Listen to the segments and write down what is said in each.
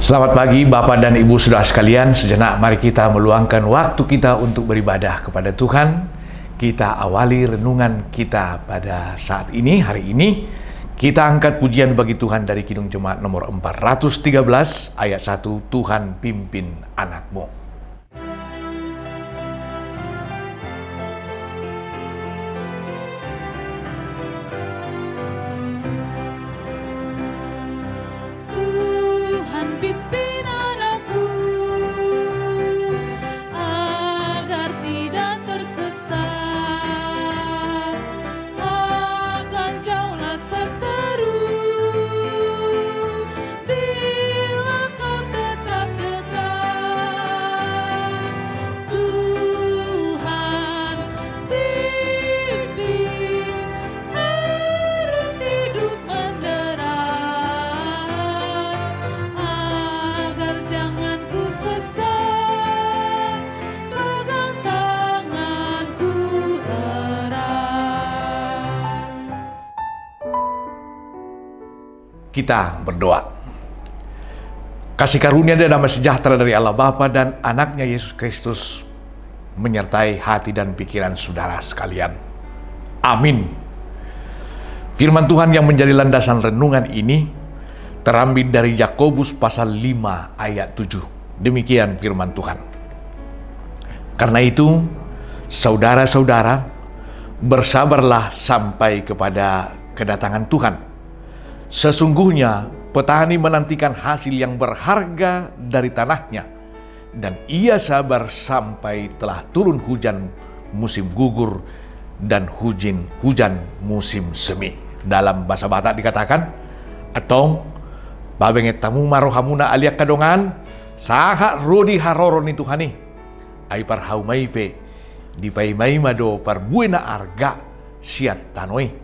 Selamat pagi Bapak dan Ibu Saudara sekalian. Sejenak mari kita meluangkan waktu kita untuk beribadah kepada Tuhan. Kita awali renungan kita pada saat ini, hari ini. Kita angkat pujian bagi Tuhan dari Kidung Jemaat nomor 413 ayat 1, Tuhan pimpin anakmu. Kita berdoa. Kasih karunia dan damai sejahtera dari Allah Bapa dan anaknya Yesus Kristus menyertai hati dan pikiran saudara sekalian. Amin. Firman Tuhan yang menjadi landasan renungan ini terambil dari Yakobus pasal 5 ayat 7. Demikian firman Tuhan. Karena itu, saudara-saudara, bersabarlah sampai kepada kedatangan Tuhan. Sesungguhnya petani menantikan hasil yang berharga dari tanahnya, dan ia sabar sampai telah turun hujan musim gugur dan hujan musim semi. Dalam bahasa Batak dikatakan, atong babenget tamu marohamuna aliak kadongan sahak rodi haroron itu hani ai parhau maife di mai mado parbuena arga siat tanoi.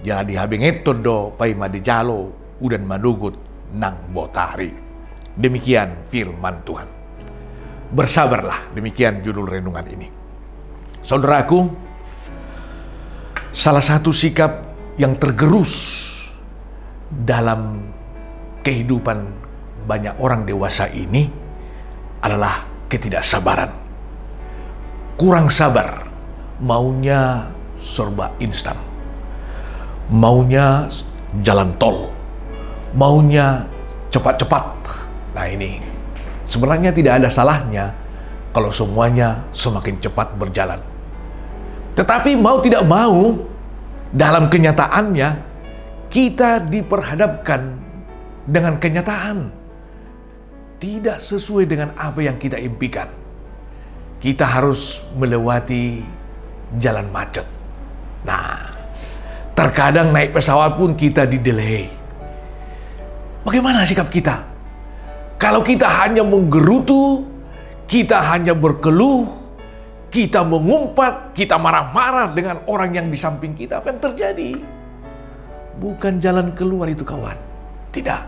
Jangan dihabinget todo pai madijalo udan madugut nang botari. Demikian firman Tuhan. Bersabarlah, demikian judul renungan ini. Saudaraku, salah satu sikap yang tergerus dalam kehidupan banyak orang dewasa ini adalah ketidaksabaran. Kurang sabar, maunya serba instan. Maunya jalan tol, maunya cepat-cepat. Nah ini, sebenarnya tidak ada salahnya kalau semuanya semakin cepat berjalan. Tetapi mau tidak mau, dalam kenyataannya, kita diperhadapkan dengan kenyataan tidak sesuai dengan apa yang kita impikan. Kita harus melewati jalan macet. Nah, terkadang naik pesawat pun kita di-delay. Bagaimana sikap kita? Kalau kita hanya menggerutu, kita hanya berkeluh, kita mengumpat, kita marah-marah dengan orang yang di samping kita, apa yang terjadi? Bukan jalan keluar itu, kawan. Tidak.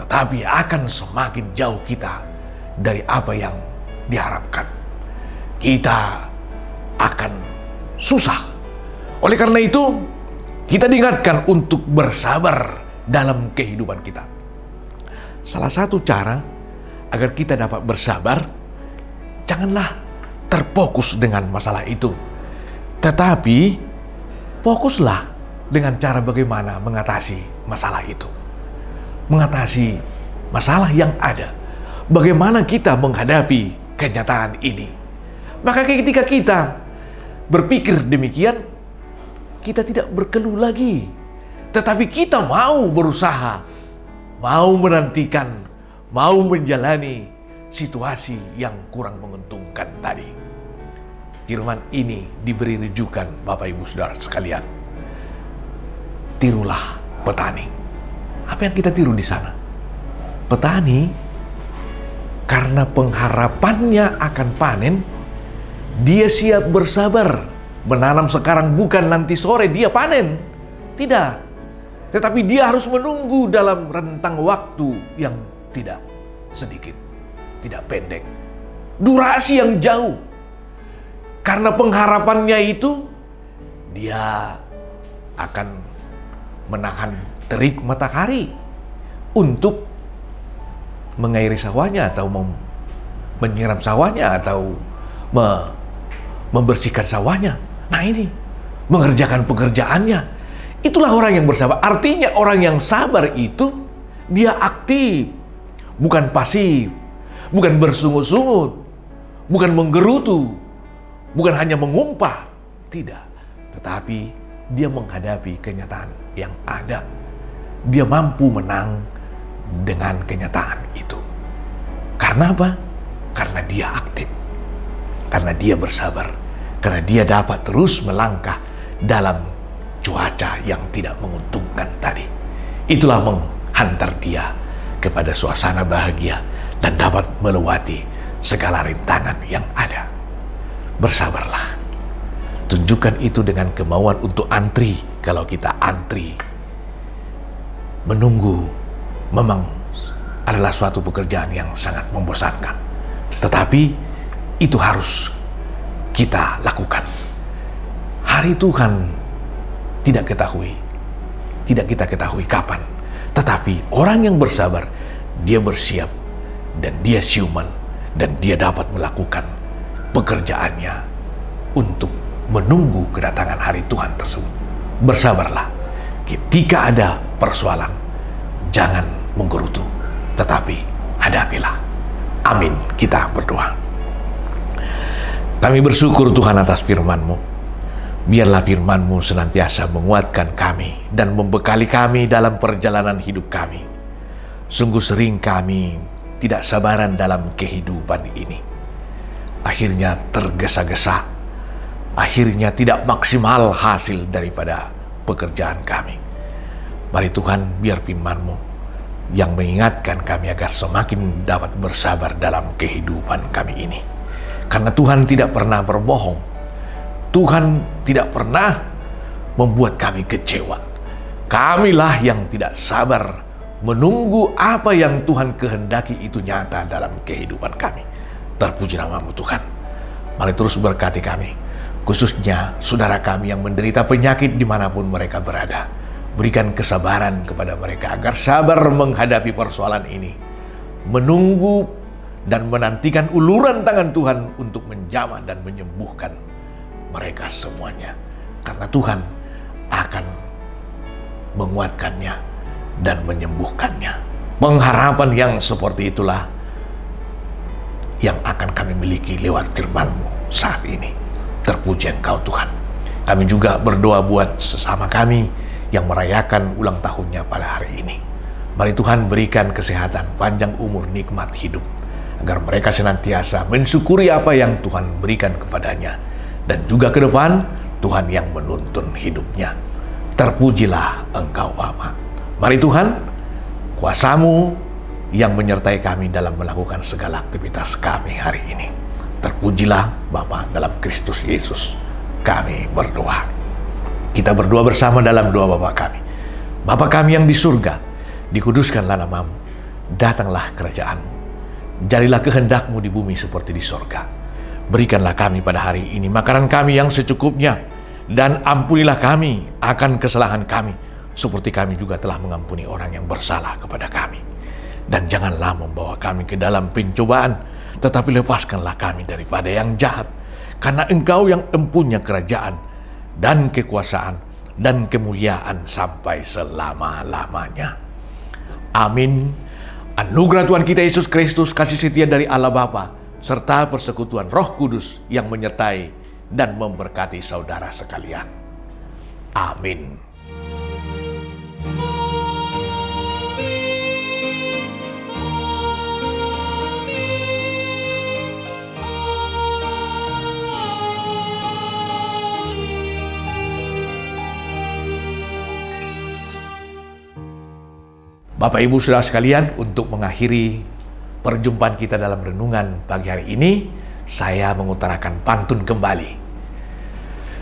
Tetapi akan semakin jauh kita dari apa yang diharapkan. Kita akan susah. Oleh karena itu, kita diingatkan untuk bersabar dalam kehidupan kita. Salah satu cara agar kita dapat bersabar, janganlah terfokus dengan masalah itu. Tetapi, fokuslah dengan cara bagaimana mengatasi masalah itu. Mengatasi masalah yang ada. Bagaimana kita menghadapi kenyataan ini. Maka ketika kita berpikir demikian, kita tidak berkeluh lagi, tetapi kita mau berusaha, mau menantikan, mau menjalani situasi yang kurang menguntungkan tadi. Firman ini diberi rujukan Bapak Ibu Saudara sekalian. Tirulah petani. Apa yang kita tiru di sana? Petani, karena pengharapannya akan panen, dia siap bersabar. Menanam sekarang bukan nanti sore dia panen. Tidak. Tetapi dia harus menunggu dalam rentang waktu yang tidak sedikit, tidak pendek. Durasi yang jauh. Karena pengharapannya itu, dia akan menahan terik matahari untuk mengairi sawahnya atau menyiram sawahnya atau membersihkan sawahnya. Nah ini, mengerjakan pekerjaannya. Itulah orang yang bersabar. Artinya orang yang sabar itu, dia aktif. Bukan pasif. Bukan bersungut-sungut. Bukan menggerutu. Bukan hanya mengumpat. Tidak. Tetapi dia menghadapi kenyataan yang ada. Dia mampu menang dengan kenyataan itu. Karena apa? Karena dia aktif. Karena dia bersabar. Karena dia dapat terus melangkah dalam cuaca yang tidak menguntungkan tadi. Itulah menghantar dia kepada suasana bahagia dan dapat melewati segala rintangan yang ada. Bersabarlah. Tunjukkan itu dengan kemauan untuk antri. Kalau kita antri, menunggu memang adalah suatu pekerjaan yang sangat membosankan. Tetapi itu harus kita lakukan. Hari Tuhan tidak kita ketahui kapan. Tetapi orang yang bersabar, dia bersiap dan dia siuman dan dia dapat melakukan pekerjaannya untuk menunggu kedatangan hari Tuhan tersebut. Bersabarlah. Ketika ada persoalan, jangan menggerutu, tetapi hadapilah. Amin. Kita berdoa. Kami bersyukur Tuhan atas firman-Mu. Biarlah firman-Mu senantiasa menguatkan kami dan membekali kami dalam perjalanan hidup kami. Sungguh sering kami tidak sabaran dalam kehidupan ini. Akhirnya tergesa-gesa. Akhirnya tidak maksimal hasil daripada pekerjaan kami. Mari Tuhan, biar firman-Mu yang mengingatkan kami agar semakin dapat bersabar dalam kehidupan kami ini. Karena Tuhan tidak pernah berbohong. Tuhan tidak pernah membuat kami kecewa. Kamilah yang tidak sabar menunggu apa yang Tuhan kehendaki itu nyata dalam kehidupan kami. Terpuji nama-Mu Tuhan. Mari terus berkati kami, khususnya saudara kami yang menderita penyakit dimanapun mereka berada. Berikan kesabaran kepada mereka agar sabar menghadapi persoalan ini, menunggu dan menantikan uluran tangan Tuhan untuk menjamah dan menyembuhkan mereka semuanya. Karena Tuhan akan menguatkannya dan menyembuhkannya. Pengharapan yang seperti itulah yang akan kami miliki lewat firman-Mu saat ini. Terpuji Engkau Tuhan. Kami juga berdoa buat sesama kami yang merayakan ulang tahunnya pada hari ini. Mari Tuhan berikan kesehatan, panjang umur, nikmat hidup, agar mereka senantiasa mensyukuri apa yang Tuhan berikan kepadanya. Dan juga ke depan, Tuhan yang menuntun hidupnya. Terpujilah Engkau Bapa. Mari Tuhan, kuasa-Mu yang menyertai kami dalam melakukan segala aktivitas kami hari ini. Terpujilah Bapa, dalam Kristus Yesus kami berdoa. Kita berdoa bersama dalam doa Bapa kami. Bapa kami yang di surga, dikuduskanlah nama-Mu, datanglah kerajaan-Mu. Jadilah kehendak-Mu di bumi seperti di surga. Berikanlah kami pada hari ini makanan kami yang secukupnya, dan ampunilah kami akan kesalahan kami, seperti kami juga telah mengampuni orang yang bersalah kepada kami. Dan janganlah membawa kami ke dalam pencobaan, tetapi lepaskanlah kami daripada yang jahat. Karena Engkau yang empunya kerajaan, dan kekuasaan, dan kemuliaan sampai selama-lamanya. Amin. Anugerah Tuhan kita Yesus Kristus, kasih setia dari Allah Bapa, serta persekutuan Roh Kudus yang menyertai dan memberkati saudara sekalian. Amin. Bapak Ibu Saudara sekalian, untuk mengakhiri perjumpaan kita dalam renungan pagi hari ini, saya mengutarakan pantun kembali.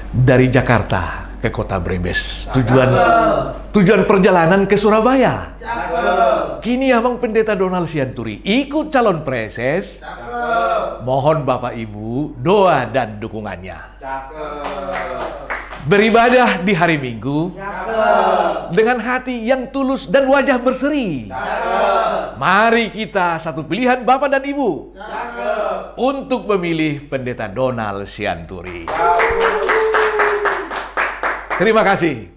Dari Jakarta ke kota Brebes, tujuan perjalanan ke Surabaya. Kini Abang Pendeta Donald Sianturi ikut calon preses. Mohon Bapak Ibu doa dan dukungannya. Beribadah di hari Minggu. Dengan hati yang tulus dan wajah berseri. Mari kita satu pilihan Bapak dan Ibu untuk memilih Pendeta Donald Sianturi. Terima kasih.